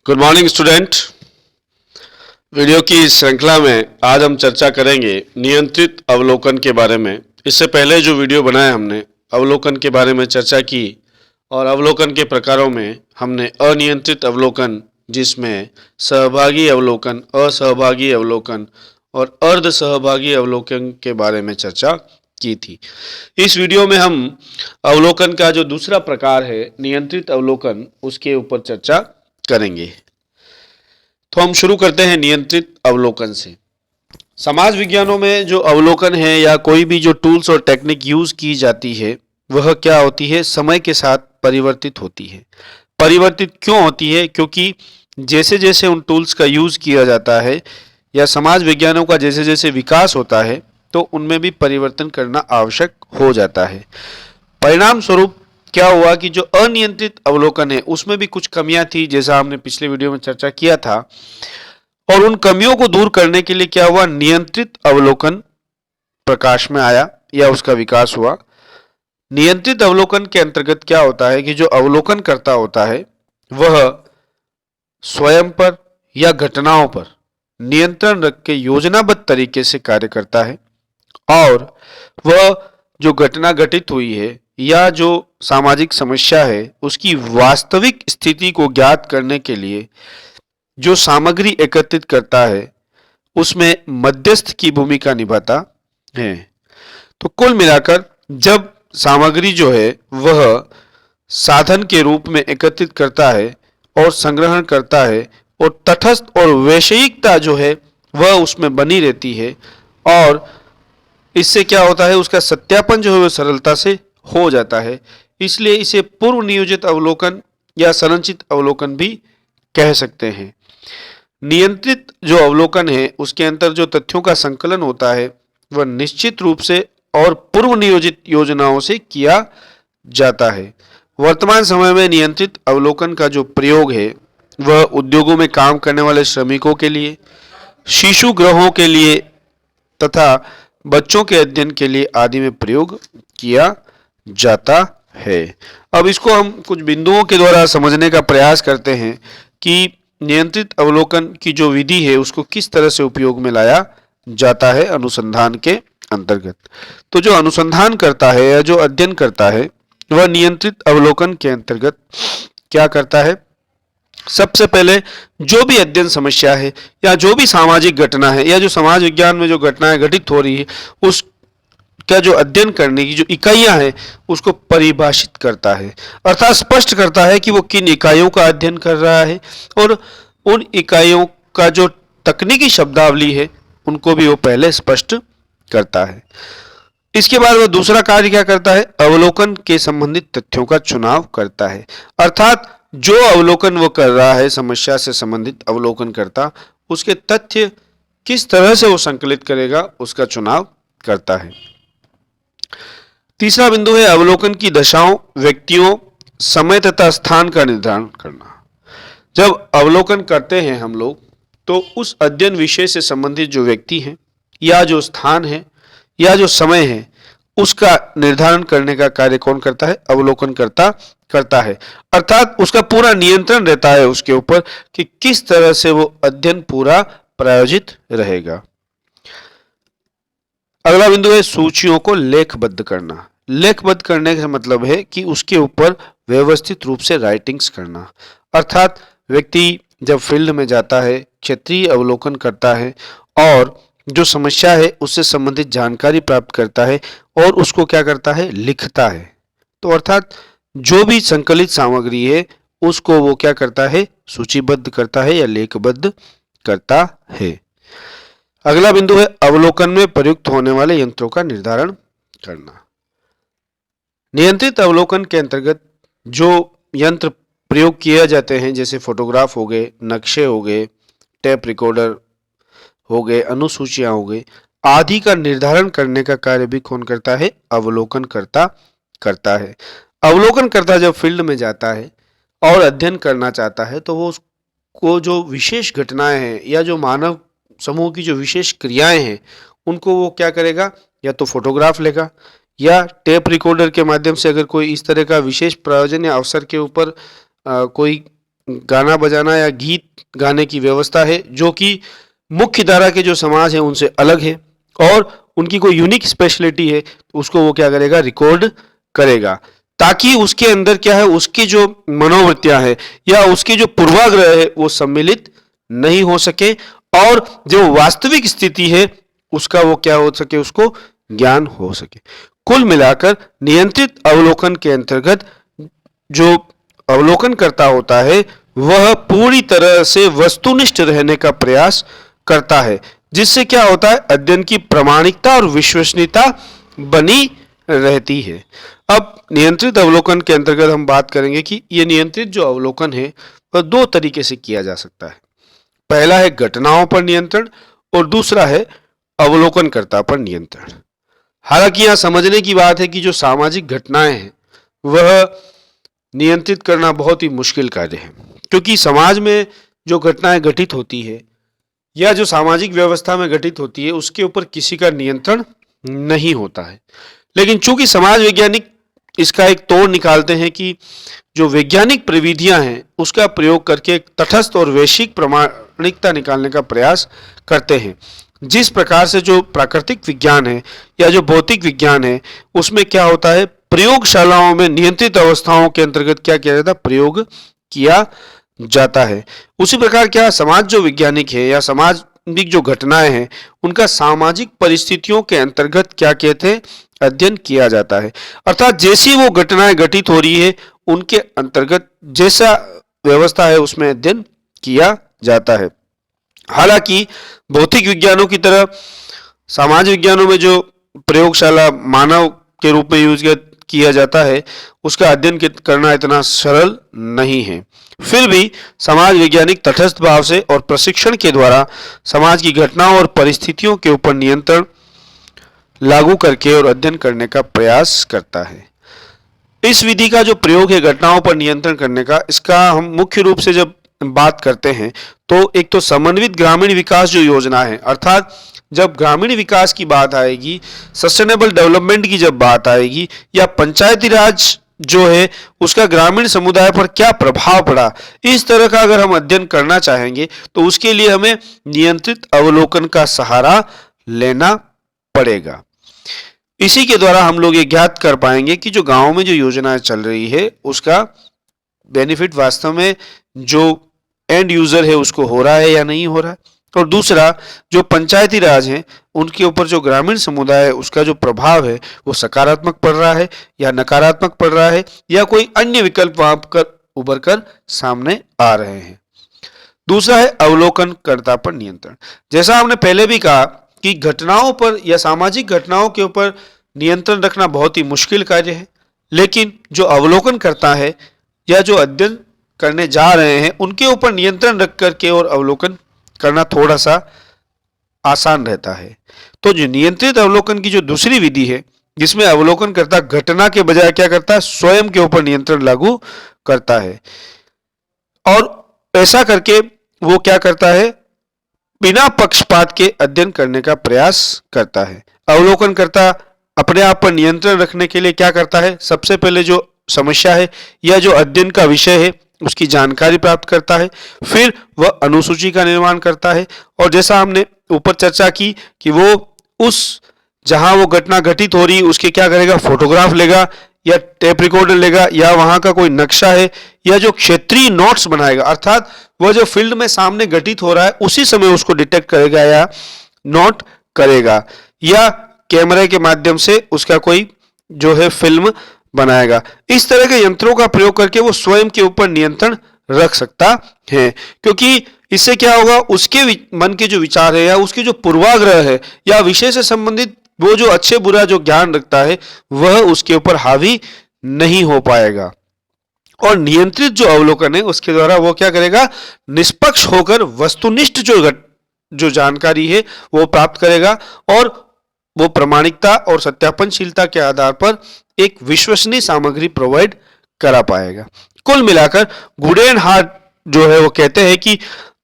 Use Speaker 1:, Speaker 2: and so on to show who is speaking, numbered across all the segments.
Speaker 1: Good morning student. Video की इस श्रृंखला में आज हम चर्चा करेंगे नियंत्रित अवलोकन के बारे में। इससे पहले जो वीडियो बनाया हमने अवलोकन के बारे में चर्चा की और अवलोकन के प्रकारों में हमने अनियंत्रित अवलोकन, जिसमें सहभागी अवलोकन, असहभागी अवलोकन और अर्ध सहभागी अवलोकन के बारे में चर्चा की थी। इस वीडियो में हम अवलोकन का जो दूसरा प्रकार है नियंत्रित अवलोकन, उसके ऊपर चर्चा करेंगे। तो हम शुरू करते हैं नियंत्रित अवलोकन से। समाज विज्ञानों में जो अवलोकन है या कोई भी जो टूल्स और टेक्निक यूज की जाती है वह क्या होती है, समय के साथ परिवर्तित होती है। परिवर्तित क्यों होती है? क्योंकि जैसे जैसे उन टूल्स का यूज किया जाता है या समाज विज्ञानों का जैसे जैसे विकास होता है तो उनमें भी परिवर्तन करना आवश्यक हो जाता है। परिणाम स्वरूप क्या हुआ कि जो अनियंत्रित अवलोकन है उसमें भी कुछ कमियां थी, जैसा हमने पिछले वीडियो में चर्चा किया था, और उन कमियों को दूर करने के लिए क्या हुआ, नियंत्रित अवलोकन प्रकाश में आया या उसका विकास हुआ। नियंत्रित अवलोकन के अंतर्गत क्या होता है कि जो अवलोकन करता होता है वह स्वयं पर या घटनाओं पर नियंत्रण रख के योजनाबद्ध तरीके से कार्य करता है और वह जो घटना घटित हुई है या जो सामाजिक समस्या है उसकी वास्तविक स्थिति को ज्ञात करने के लिए जो सामग्री एकत्रित करता है उसमें मध्यस्थ की भूमिका निभाता है। तो कुल मिलाकर जब सामग्री जो है वह साधन के रूप में एकत्रित करता है और संग्रहण करता है और तटस्थ और वैषयिकता जो है वह उसमें बनी रहती है और इससे क्या होता है, उसका सत्यापन जो है वह सरलता से हो जाता है। इसलिए इसे पूर्व नियोजित अवलोकन या संरचित अवलोकन भी कह सकते हैं। नियंत्रित जो अवलोकन है उसके अंतर जो तथ्यों का संकलन होता है वह निश्चित रूप से और पूर्व नियोजित योजनाओं से किया जाता है। वर्तमान समय में नियंत्रित अवलोकन का जो प्रयोग है वह उद्योगों में काम करने वाले श्रमिकों के लिए, शिशु गृहों के लिए तथा बच्चों के अध्ययन के लिए आदि में प्रयोग किया जाता है। अब इसको हम कुछ बिंदुओं के द्वारा समझने का प्रयास करते हैं कि नियंत्रित अवलोकन की जो विधि है उसको किस तरह से उपयोग में लाया जाता है अनुसंधान के अंतर्गत। तो जो अनुसंधान करता है या जो अध्ययन करता है वह नियंत्रित अवलोकन के अंतर्गत क्या करता है, सबसे पहले जो भी अध्ययन समस्या है या जो भी सामाजिक घटना है या जो समाज विज्ञान में जो घटनाएं घटित हो रही है उसका जो अध्ययन करने की जो इकाइयां हैं उसको परिभाषित करता है, अर्थात स्पष्ट करता है कि वो किन इकाइयों का अध्ययन कर रहा है और उन इकाइयों का जो तकनीकी शब्दावली है उनको भी वो पहले स्पष्ट करता है। इसके बाद वह दूसरा कार्य क्या करता है, अवलोकन के संबंधित तथ्यों का चुनाव करता है, अर्थात जो अवलोकन वो कर रहा है समस्या से संबंधित अवलोकन करता उसके तथ्य किस तरह से वो संकलित करेगा उसका चुनाव करता है। तीसरा बिंदु है अवलोकन की दशाओं, व्यक्तियों, समय तथा स्थान का निर्धारण करना। जब अवलोकन करते हैं हम लोग तो उस अध्ययन विषय से संबंधित जो व्यक्ति हैं या जो स्थान है या जो समय है उसका निर्धारण करने का कार्य कौन करता है, अवलोकन करता है, अर्थात उसका पूरा नियंत्रण रहता है उसके ऊपर कि किस तरह से वो अध्ययन पूरा प्रायोजित रहेगा। अगला बिंदु है सूचियों को लेखबद्ध करना। लेखबद्ध करने का मतलब है कि उसके ऊपर व्यवस्थित रूप से राइटिंग्स करना, अर्थात व्यक्ति जब फील्ड में जाता है क्षेत्रीय अवलोकन करता है और जो समस्या है उससे संबंधित जानकारी प्राप्त करता है और उसको क्या करता है, लिखता है। तो अर्थात जो भी संकलित सामग्री है उसको वो क्या करता है, सूचीबद्ध करता है या लेखबद्ध करता है। अगला बिंदु है अवलोकन में प्रयुक्त होने वाले यंत्रों का निर्धारण करना। नियंत्रित अवलोकन के अंतर्गत जो यंत्र प्रयोग किए जाते हैं जैसे फोटोग्राफ हो गए, नक्शे हो गए, टेप रिकॉर्डर हो गए, अनुसूचियां हो गई आदि का निर्धारण करने का कार्य भी कौन करता है, अवलोकन करता है। अवलोकन करता जब फील्ड में जाता है और अध्ययन करना चाहता है तो वो उसको जो विशेष घटनाएं हैं या जो मानव समूह की जो विशेष क्रियाएं हैं उनको वो क्या करेगा, या तो फोटोग्राफ लेगा या टेप रिकॉर्डर के माध्यम से अगर कोई इस तरह का विशेष प्रयोजन या अवसर के ऊपर कोई गाना बजाना या गीत गाने की व्यवस्था है जो कि मुख्य धारा के जो समाज है उनसे अलग है और उनकी कोई यूनिक स्पेशलिटी है, तो उसको वो क्या करेगा, रिकॉर्ड करेगा, ताकि उसके अंदर क्या है, उसकी जो मनोवृत्तियां है या उसकी जो पूर्वाग्रह है वो सम्मिलित नहीं हो सके और जो वास्तविक स्थिति है उसका वो क्या हो सके, उसको ज्ञान हो सके। कुल मिलाकर नियंत्रित अवलोकन के अंतर्गत जो अवलोकन करता होता है वह पूरी तरह से वस्तुनिष्ठ रहने का प्रयास करता है, जिससे क्या होता है, अध्ययन की प्रामाणिकता और विश्वसनीयता बनी रहती है। अब नियंत्रित अवलोकन के अंतर्गत हम बात करेंगे कि ये नियंत्रित जो अवलोकन है वह दो तरीके से किया जा सकता है। पहला है घटनाओं पर नियंत्रण और दूसरा है अवलोकनकर्ता पर नियंत्रण। हालांकि यहां समझने की बात है कि जो सामाजिक घटनाएं हैं वह नियंत्रित करना बहुत ही मुश्किल कार्य है, क्योंकि समाज में जो घटनाएं घटित होती है या जो सामाजिक व्यवस्था में घटित होती है उसके ऊपर किसी का नियंत्रण नहीं होता है। लेकिन चूंकि समाज वैज्ञानिक इसका एक तोड़ निकालते हैं कि जो वैज्ञानिक प्रविधियां हैं उसका प्रयोग करके तटस्थ और वैश्विक प्रामाणिकता निकालने का प्रयास करते हैं। जिस प्रकार से जो प्राकृतिक विज्ञान है या जो भौतिक विज्ञान है उसमें क्या होता है, प्रयोगशालाओं में नियंत्रित अवस्थाओं के अंतर्गत क्या किया जाता है, प्रयोग किया जाता है। उसी प्रकार क्या समाज जो वैज्ञानिक है या सामाजिक जो घटनाएं हैं उनका सामाजिक परिस्थितियों के अंतर्गत क्या कहते हैं, अध्ययन किया जाता है। अर्थात जैसी वो घटनाएं घटित हो रही है उनके अंतर्गत जैसा व्यवस्था है उसमें अध्ययन किया जाता है। हालांकि भौतिक विज्ञानों की तरह समाज विज्ञानों में जो प्रयोगशाला मानव के रूप में यूज किया जाता है उसका अध्ययन करना इतना सरल नहीं है। फिर भी समाज वैज्ञानिक तटस्थ भाव से और प्रशिक्षण के द्वारा समाज की घटनाओं और परिस्थितियों के ऊपर नियंत्रण लागू करके और अध्ययन करने का प्रयास करता है। इस विधि का जो प्रयोग है घटनाओं पर नियंत्रण करने का, इसका हम मुख्य रूप से जब बात करते हैं तो एक तो समन्वित ग्रामीण विकास जो योजना है, अर्थात जब ग्रामीण विकास की बात आएगी, सस्टेनेबल डेवलपमेंट की जब बात आएगी, या पंचायती राज जो है उसका ग्रामीण समुदाय पर क्या प्रभाव पड़ा, इस तरह का अगर हम अध्ययन करना चाहेंगे तो उसके लिए हमें नियंत्रित अवलोकन का सहारा लेना पड़ेगा। इसी के द्वारा हम लोग ये ज्ञात कर पाएंगे कि जो गांव में जो योजनाएं चल रही है उसका बेनिफिट वास्तव में जो एंड यूजर है उसको हो रहा है या नहीं हो रहा है, और दूसरा जो पंचायती राज है उनके ऊपर जो ग्रामीण समुदाय है उसका जो प्रभाव है वो सकारात्मक पड़ रहा है या नकारात्मक पड़ रहा है, या कोई अन्य विकल्प वहां पर उभर कर सामने आ रहे हैं। दूसरा है अवलोकनकर्ता पर नियंत्रण। जैसा हमने पहले भी कहा कि घटनाओं पर या सामाजिक घटनाओं के ऊपर नियंत्रण रखना बहुत ही मुश्किल कार्य है, लेकिन जो अवलोकन करता है या जो अध्ययन करने जा रहे हैं उनके ऊपर नियंत्रण रख करके और अवलोकन करना थोड़ा सा आसान रहता है। तो जो नियंत्रित अवलोकन की जो दूसरी विधि है जिसमें अवलोकन करता घटना के बजाय क्या करता है, स्वयं के ऊपर नियंत्रण लागू करता है, और ऐसा करके वो क्या करता है, बिना पक्षपात के अध्ययन करने का प्रयास करता है। अवलोकन करता अपने आप पर नियंत्रण रखने के लिए क्या करता है, सबसे पहले जो समस्या है या जो अध्ययन का विषय है उसकी जानकारी प्राप्त करता है, फिर वह अनुसूची का निर्माण करता है, और जैसा हमने ऊपर चर्चा की कि वो उस जहां वो घटना घटित हो रही उसके क्या करेगा, फोटोग्राफ लेगा या टेप रिकॉर्डर लेगा या वहां का कोई नक्शा है या जो क्षेत्रीय नोट्स बनाएगा, अर्थात वह जो फील्ड में सामने घटित हो रहा है उसी समय उसको डिटेक्ट करेगा या नोट करेगा, या कैमरे के माध्यम से उसका कोई जो है फिल्म बनाएगा। इस तरह के यंत्रों का प्रयोग करके वो स्वयं के ऊपर नियंत्रण रख सकता है, क्योंकि इससे क्या होगा, उसके मन के जो विचार है या उसके जो पूर्वाग्रह है या विषय से संबंधित वो जो अच्छे बुरा जो ज्ञान रखता है वह उसके ऊपर हावी नहीं हो पाएगा। और नियंत्रित जो अवलोकन है उसके द्वारा वो क्या करेगा, निष्पक्ष होकर वस्तुनिष्ठ जो जानकारी है वो प्राप्त करेगा, और वो प्रामाणिकता और सत्यापनशीलता के आधार पर एक विश्वसनीय सामग्री प्रोवाइड करा पाएगा। कुल मिलाकर गुडेन हार्ट जो है वो कहते हैं कि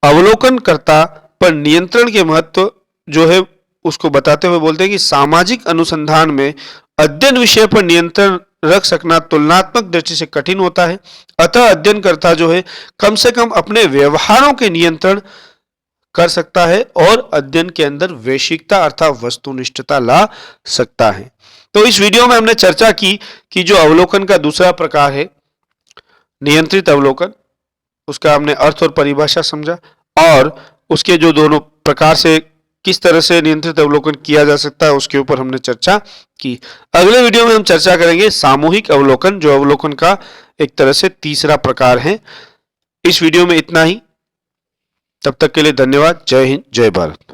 Speaker 1: अवलोकनकर्ता पर नियंत्रण के महत्व जो है उसको बताते हुए बोलते हैं कि सामाजिक अनुसंधान में अध्ययन विषय पर नियंत्रण रख सकना तुलनात्मक दृष्टि से कठिन होता है। अतः अध्ययनकर्ता जो है कम से कम अपने व्यवहारों के नियंत्रण कर सकता है और अध्ययन के अंदर वैश्विकता अर्थात वस्तुनिष्ठता ला सकता है। तो इस वीडियो में हमने चर्चा की कि जो अवलोकन का दूसरा प्रकार है नियंत्रित अवलोकन, उसका हमने अर्थ और परिभाषा समझा और उसके जो दोनों प्रकार से किस तरह से नियंत्रित अवलोकन किया जा सकता है उसके ऊपर हमने चर्चा की। अगले वीडियो में हम चर्चा करेंगे सामूहिक अवलोकन, जो अवलोकन का एक तरह से तीसरा प्रकार है। इस वीडियो में इतना ही। तब तक के लिए धन्यवाद। जय हिंद, जय भारत।